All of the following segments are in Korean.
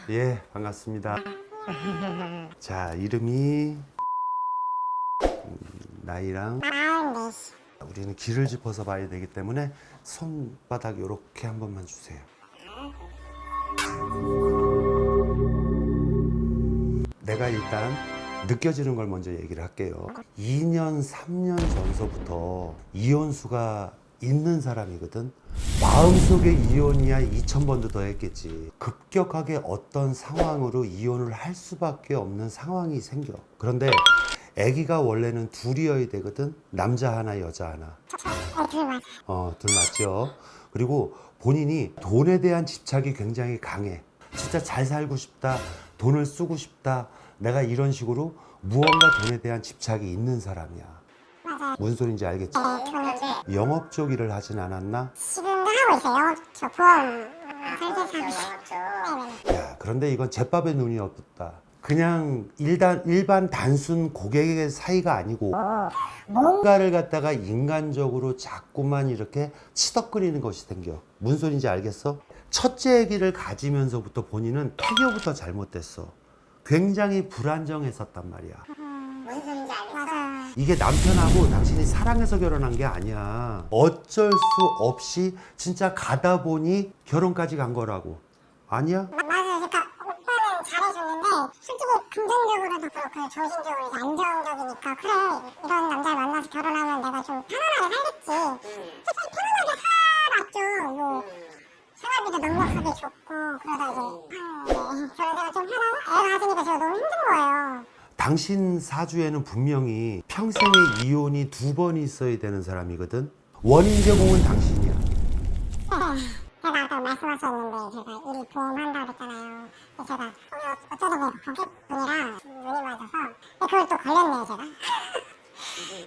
예, 반갑습니다. 자, 이름이 나이랑 44시. 우리는 길을 짚어서 봐야 되기 때문에 손바닥 이렇게 한 번만 주세요. 내가 일단 느껴지는 걸 먼저 얘기를 할게요. 2년, 3년 전서부터 이혼수가 있는 사람이거든. 마음속에 이혼이야 2000번도 더 했겠지. 급격하게 어떤 상황으로 이혼을 할 수밖에 없는 상황이 생겨. 그런데 아기가 원래는 둘이어야 되거든. 남자 하나, 여자 하나. 둘 맞아. 둘 맞죠. 그리고 본인이 돈에 대한 집착이 굉장히 강해. 진짜 잘 살고 싶다, 돈을 쓰고 싶다, 내가 이런 식으로 무언가 돈에 대한 집착이 있는 사람이야. 맞아요. 무슨 소린지 알겠지? 네, 결혼하죠. 영업 쪽 일을 하진 않았나? 지금도 하고 있어요. 저 보험 설계사 하고 있어요. 네네. 야, 그런데 이건 제밥에 눈이 없다. 그냥 일반 단순 고객의 사이가 아니고 뭔가를 갖다가 인간적으로 자꾸만 이렇게 치덕거리는 것이 생겨. 무슨 소린지 알겠어? 첫째 아기를 가지면서부터 본인은 태교부터 잘못됐어. 굉장히 불안정했었단 말이야. 무슨 소리인지 알겠어? 맞아요. 이게 남편하고 당신이 사랑해서 결혼한 게 아니야. 어쩔 수 없이 진짜 가다 보니 결혼까지 간 거라고. 아니야? 맞아요. 그러니까 오빠는 잘해줬는데 솔직히 금전적으로도 그렇고 정신적으로 안정적이니까 그래 이런 남자를 만나서 결혼하면 내가 좀 편안하게 살겠지. 솔직히 편안하게 살았죠. 뭐 생활비도 넉넉하게 줬고 그러다 이제 결혼해서 좀 편안해. 애가 가지니까 제가 너무 힘든 거예요. 당신 사주에는 분명히 평생의 이혼이 2번 있어야 되는 사람이거든. 원인 제공은 당신이야. 제가 아까 말씀하셨는데 제가 일 보험한다고 그랬잖아요. 제가 어쩌다 보니까 고객분이랑 눈이 맞아서 그걸 또 걸렸네요 제가.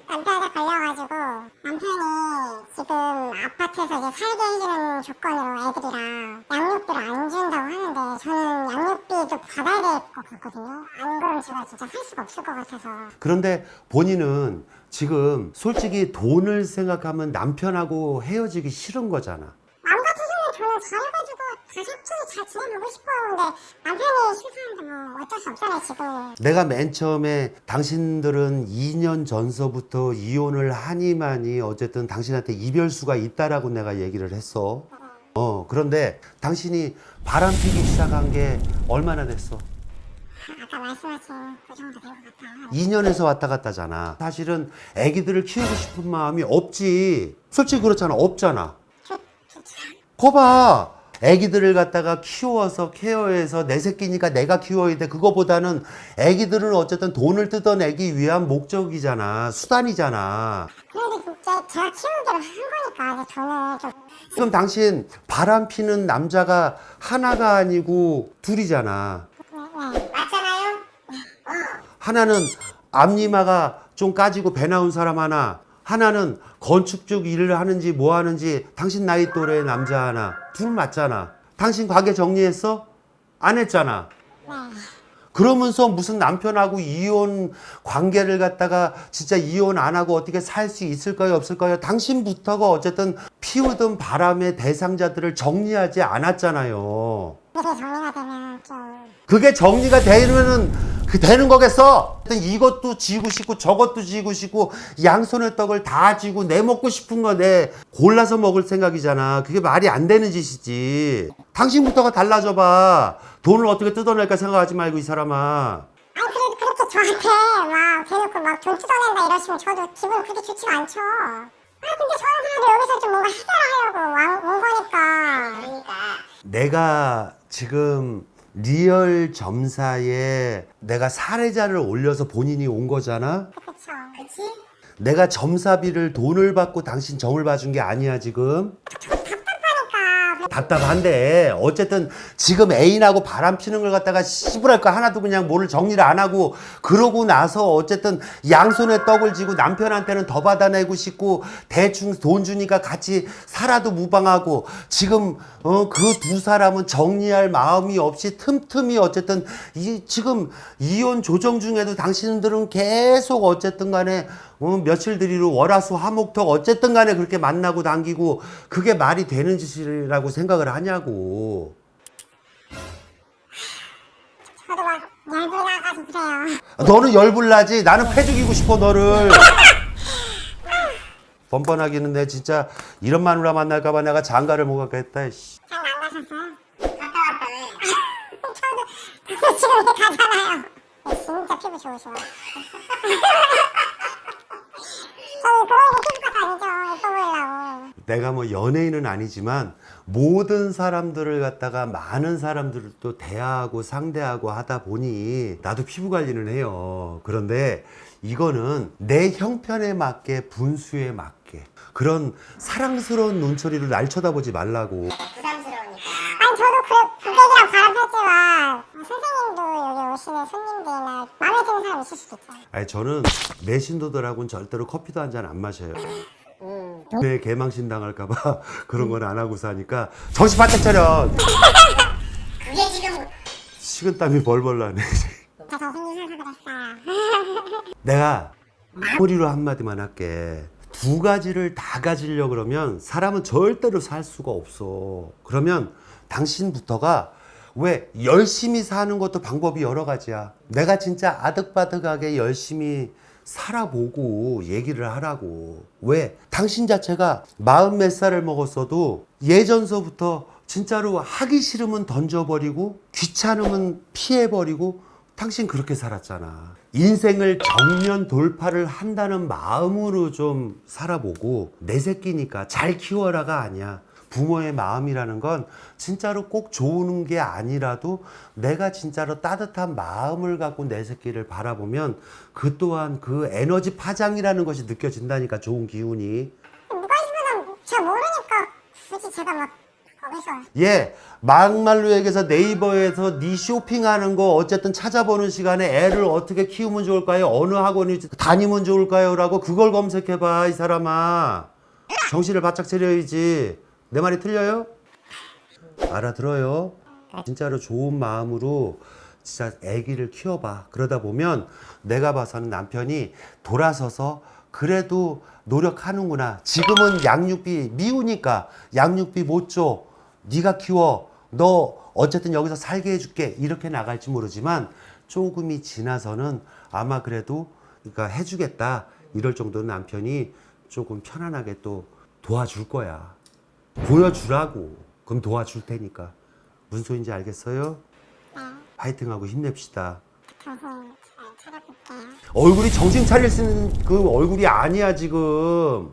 남편한테 걸려가지고 남편이 지금 아파트에서 이제 살게 해주는 조건으로 애들이랑 양육비를 안 준다고 하는데 저는 양육비도 받아야 될 것 같거든요. 안 그러면 제가 진짜 살 수가 없을 것 같아서. 그런데 본인은 지금 솔직히 돈을 생각하면 남편하고 헤어지기 싫은 거잖아. 마음 같아서는 저는 잘해가지고 다시 합쳐서 잘 지내보고 싶어요. 근데 남편이 싫다는데 뭐 어쩔 수 없잖아요 지금. 내가 맨 처음에 당신들은 2년 전서부터 이혼을 하니만이 어쨌든 당신한테 이별수가 있다라고 내가 얘기를 했어. 그런데 당신이 바람 피기 시작한 게 얼마나 됐어? 아까 말씀하신 그 정도 된 것 같아요. 2년에서 왔다 갔다잖아. 사실은 아기들을 키우고 싶은 마음이 없지. 솔직히 그렇잖아. 없잖아. 거봐. 아기들을 갖다가 키워서 케어해서 내 새끼니까 내가 키워야 돼. 그거보다는 아기들은 어쨌든 돈을 뜯어내기 위한 목적이잖아. 수단이잖아. 그래도 진짜 제가 키우는 대로 한 거니까 저는 좀 그럼 당신 바람 피는 남자가 하나가 아니고 둘이잖아. 맞잖아요. 하나는 앞니마가 좀 까지고 배 나온 사람 하나는 건축 쪽 일을 하는지 뭐 하는지 당신 나이 또래 남자 하나. 둘 맞잖아. 당신 가게 정리했어? 안 했잖아. 그러면서 무슨 남편하고 이혼 관계를 갖다가 진짜 이혼 안 하고 어떻게 살 수 있을까요 없을까요? 당신부터가 어쨌든 피우던 바람의 대상자들을 정리하지 않았잖아요. 그게 정리가 되면 좀 그게 정리가 되면은 되는 거겠어? 이것도 지고 싶고 저것도 지고 싶고 양손의 떡을 다 지고 내 먹고 싶은 거 내 골라서 먹을 생각이잖아. 그게 말이 안 되는 짓이지. 당신부터가 달라져 봐. 돈을 어떻게 뜯어낼까 생각하지 말고 이 사람아. 아니 그래도 그렇게 저한테 막 대놓고 막 돈 뜯어낸다 이러시면 저도 기분 그렇게 좋지가 않죠. 아 근데 저는 그래도 여기서 좀 뭔가 해결하려고 온 거니까. 그러니까. 내가 지금 리얼 점사에 내가 사례자를 올려서 본인이 온 거잖아. 그쵸. 그치? 내가 점사비를 돈을 받고 당신 점을 봐준 게 아니야 지금. 답답하니까. 답답한데 어쨌든 지금 애인하고 바람 피는 걸 갖다가 씨부랄 거 하나도 그냥 뭐를 정리를 안 하고 그러고 나서 어쨌든 양손에 떡을 쥐고 남편한테는 더 받아내고 싶고 대충 돈 주니까 같이 살아도 무방하고 지금 그 두 사람은 정리할 마음이 없이 틈틈이 어쨌든 지금 이혼 조정 중에도 당신들은 계속 어쨌든 간에 며칠 들이로 월화수 화목토 어쨌든 간에 그렇게 만나고 당기고 그게 말이 되는 짓이라고 생각을 하냐고. 열불나가지고 그래요. 너는 열불나지. 나는 패 죽이고 싶어 너를. 뻔뻔하기는 내 진짜 이런 마누라 만날까봐 내가 장가를 못 가겠다. 씨. 잘 안 가셨어요? 갔다 왔어요. 저도 지금 이렇게 가잖아요. 진짜 피부 좋으셔. 저는 그런 피부가 다니죠. 예뻐 보이려고. 내가 뭐 연예인은 아니지만 모든 사람들을 갖다가 많은 사람들을 또 대하고 상대하고 하다 보니 나도 피부 관리는 해요. 그런데 이거는 내 형편에 맞게 분수에 맞게 그런 사랑스러운 눈초리로 날 쳐다보지 말라고. 부담스러우니까. 아니 저도 고객이랑 바람 폈지만 선생님도 여기 오시는 손님들이나 마음에 드는 사람 있을 수도 있잖아요. 아니 저는 내 신도들하고는 절대로 커피도 한 잔 안 마셔요. 내 개망신 당할까봐 그런 건 안 하고 사니까 정신 바짝 차려. 그게 지금 식은땀이 벌벌 나네. 저 잘생기셔서 그랬어요. 내가 마무리로 한마디만 할게. 두 가지를 다 가지려 그러면 사람은 절대로 살 수가 없어. 그러면 당신부터가 왜 열심히 사는 것도 방법이 여러 가지야. 내가 진짜 아득바득하게 열심히 살아보고 얘기를 하라고. 왜? 당신 자체가 40몇 살을 먹었어도 예전서부터 진짜로 하기 싫으면 던져버리고 귀찮으면 피해버리고 당신 그렇게 살았잖아. 인생을 정면 돌파를 한다는 마음으로 좀 살아보고 내 새끼니까 잘 키워라가 아니야. 부모의 마음이라는 건 진짜로 꼭 좋은 게 아니라도 내가 진짜로 따뜻한 마음을 갖고 내 새끼를 바라보면 그 또한 그 에너지 파장이라는 것이 느껴진다니까. 좋은 기운이. 누가 있으면 제가 모르니까 굳이 제가 막 거기서 예, 막말로 얘기해서 네이버에서 네 쇼핑하는 거 어쨌든 찾아보는 시간에 애를 어떻게 키우면 좋을까요? 어느 학원이 다니면 좋을까요? 라고 그걸 검색해봐, 이 사람아. 정신을 바짝 차려야지. 내 말이 틀려요? 알아들어요? 진짜로 좋은 마음으로 진짜 애기를 키워봐. 그러다 보면 내가 봐서는 남편이 돌아서서 그래도 노력하는구나. 지금은 양육비 미우니까 양육비 못 줘. 네가 키워. 너 어쨌든 여기서 살게 해줄게. 이렇게 나갈지 모르지만 조금이 지나서는 아마 그래도 그러니까 해주겠다. 이럴 정도는 남편이 조금 편안하게 또 도와줄 거야. 보여주라고. 그럼 도와줄 테니까. 무슨 소린지 알겠어요? 네, 파이팅하고 힘냅시다. 정신 잘 차려볼게요. 얼굴이 정신 차릴 수 있는 그 얼굴이 아니야 지금.